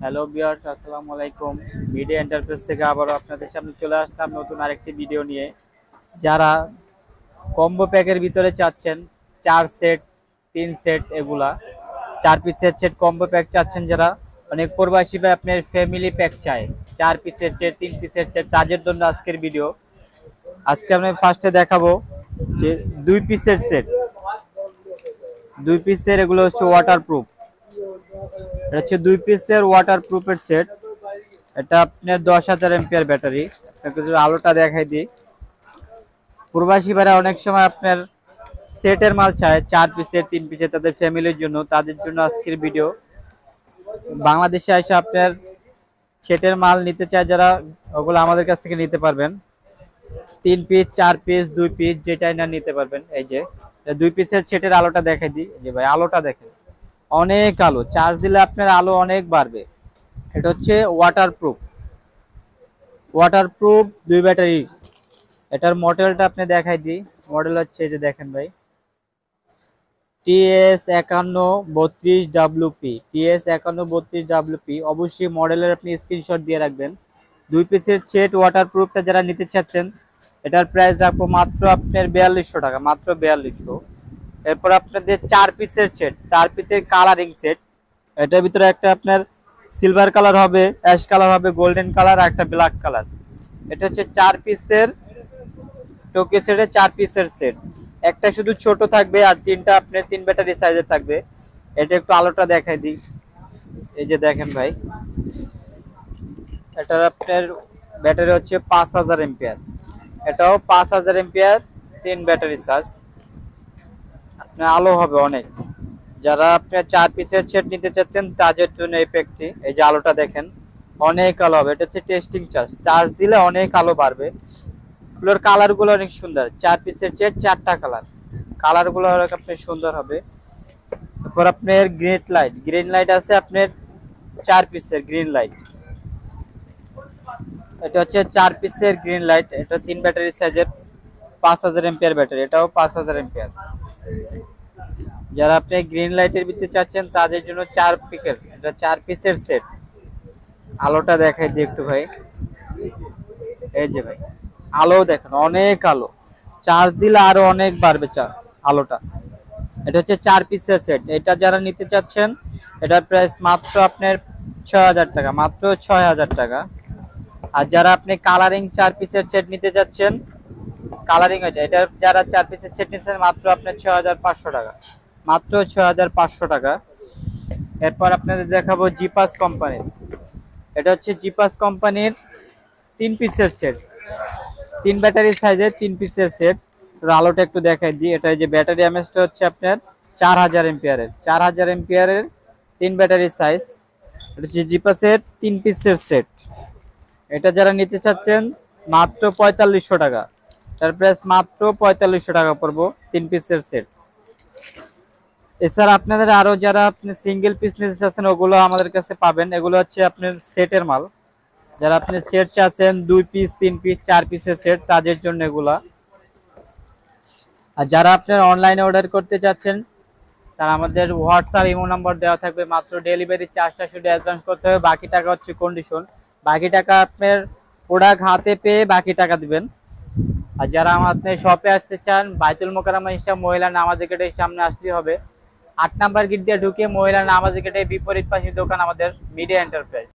Hello viewers, আসসালামু আলাইকুম। Media enterprise থেকে আবারও আপনাদের সামনে চলে আসলাম নতুন আরেকটি ভিডিও নিয়ে। যারা কম্বো প্যাকের ভিতরে চাচ্ছেন 4 সেট 3 সেট এগুলা 4 পিসের সেট কম্বো প্যাক চাচ্ছেন, যারা অনেক প্রবাসী ভাই আপনার ফ্যামিলি প্যাক চায় 4 পিসের সেট 3 পিসের সেট, তাদের জন্য আজকের ভিডিও। আজকে আমি ফার্স্টে দেখাবো যে 2 পিসের সেট। 2 পিসের এগুলো হচ্ছে ওয়াটারপ্রুফ। এটা হচ্ছে 2 পিসের ওয়াটারপ্রুফের সেট। এটা আপনার 10,000 এমপিআর ব্যাটারি। আপনাকে যদি আলোটা দেখাই দিই, প্রবাসী ভাইরা অনেক সময় আপনার সেটের মাল চায় 4 পিসের 3 পিসের, তাদের ফ্যামিলির জন্য, তাদের জন্য আজকের ভিডিও। বাংলাদেশে এসে আপনার সেটের মাল নিতে চায় যারা, ওগুলো আমাদের কাছ থেকে নিতে পারবেন। 3 পিস 4 পিস 2 পিস যেটাই না নিতে পারবেন। এই যে 2 পিসের সেটের আলোটা দেখাই দিই। যে ভাই আলোটা দেখেন, অনেক আলো, চার্জ দিলে আপনার আলো অনেক বাড়বে। এটা হচ্ছে ওয়াটারপ্রুফ 2 ব্যাটারি। এটার মডেলটা আপনি দেখাই দিই। মডেল হচ্ছে এই যে দেখেন ভাই, TS5132WP। অবশ্যই মডেলের আপনি স্ক্রিনশট দিয়ে রাখবেন। 2 পিসের সেট ওয়াটারপ্রুফটা যারা নিতে চাচ্ছেন, এটার প্রাইস রাখবো মাত্র আপনার 4200 টাকা, মাত্র 4200। এরপর আপনাদের 4 পিসের সেট, 4 পিসের কালারিং সেট। এটার ভিতরে একটা আপনার সিলভার কালার হবে, অ্যাশ কালার হবে, গোল্ডেন কালার আর একটা ব্ল্যাক কালার। এটা হচ্ছে 4 পিসের টোকিও সেটের 4 পিসের সেট। একটা শুধু ছোট থাকবে আর 3টা আপনার 3 ব্যাটারি সাইজের থাকবে। এটা একটু আলোটা দেখাই দিই। এই যে দেখেন ভাই, এটার আপনার ব্যাটারি হচ্ছে 5000 এমপিআর। এটাও 5000 এমপিআর, 3 ব্যাটারি চার্জ। আপনার আলো হবে অনেক। যারা আপনার 4 পিসের সেট নিতে চাচ্ছেন তাদের জন্য এই প্যাকটি। এই যে আলোটা দেখেন, অনেক আলো হবে। এটা হচ্ছে টেস্টিং চার্জ, চার্জ দিলে অনেক আলো বাড়বে। এগুলোর কালার গুলো অনেক সুন্দর। 4 পিসের সেট, 4টা কালার গুলো আপনার সুন্দর হবে। তারপর আপনার গ্রিন লাইট আছে আপনার 4 পিসের গ্রিন লাইট। এটা হচ্ছে 4 পিসের গ্রিন লাইট। এটা 3 ব্যাটারি সাইজের, 5000 এমপিআর ব্যাটারি। এটাও 5000 এমপিআর। যারা আপনি গ্রিন লাইটের ভিতরে চাচ্ছেন তাদের জন্য 4 পিসের, এটা 4 পিসের সেট। আলোটা দেখাই দিই একটু ভাই। এই যে ভাই, আলো দেখেন, অনেক আলো, চার্জ দিলে আরো অনেক বাড়বে আলোটা। এটা হচ্ছে 4 পিসের সেট। এটা যারা নিতে চাচ্ছেন, এটার প্রাইস মাত্র আপনার 6000 টাকা, মাত্র 6000 টাকা। আর যারা আপনি কালারিং 4 পিসের সেট নিতে চাচ্ছেন, কালারিং এটা যারা 4 পিসের সেট নিচ্ছেন, মাত্র আপনার 6500 টাকা, মাত্র 6500 টাকা। এরপর আপনাদের দেখাবো জিপাস কোম্পানির। এটা হচ্ছে জিপাস কোম্পানির 3 পিসের সেট, 3 ব্যাটারি সাইজের 3 পিসের সেট। আলোটা একটু দেখাই দিই। এটা যে ব্যাটারি এমএসটা হচ্ছে আপনার 4000 এমপিআরের, 4000 এমপিআরের 3 ব্যাটারি সাইজ। এটা হচ্ছে জিপাসের 3 পিসের সেট। এটা যারা নিতে চাচ্ছেন মাত্র 4500 টাকা, তার প্রাইস মাত্র 4500 টাকা পড়বো 3 পিসের সেট। এছাড়া আপনাদের আরো যারা আপনি সিঙ্গেল পিস নিতে চাচ্ছেন, ওগুলো আমাদের কাছে পাবেন। এগুলো হচ্ছে আপনার সেটের মাল। যারা আপনি সেট চাচ্ছেন 2 পিস 3 পিস 4 পিসের সেট, তাদের জন্য এগুলা। আর যারা আপনার অনলাইনে অর্ডার করতে চাচ্ছেন, তারা আমাদের হোয়াটসঅ্যাপ ইমো নাম্বার দেওয়া থাকবে। মাত্র ডেলিভারি চার্জটা শুধু অ্যাডভান্স করতে হবে, বাকি টাকা হচ্ছে কন্ডিশন। বাকি টাকা আপনার প্রোডাক্ট হাতে পেয়ে বাকি টাকা দিবেন। আর যারা আমাদের শপে আসতে চান, বাইতুল মোকাররমা হিসাব মহিলা নামাজ গেটের সামনে আসলেই হবে। 8 নাম্বার গেট দিয়ে ঢুকে মহিলা নামাজ গেটের বিপরীত পাশে দোকান আমাদের মিডিয়া এন্টারপ্রাইজ।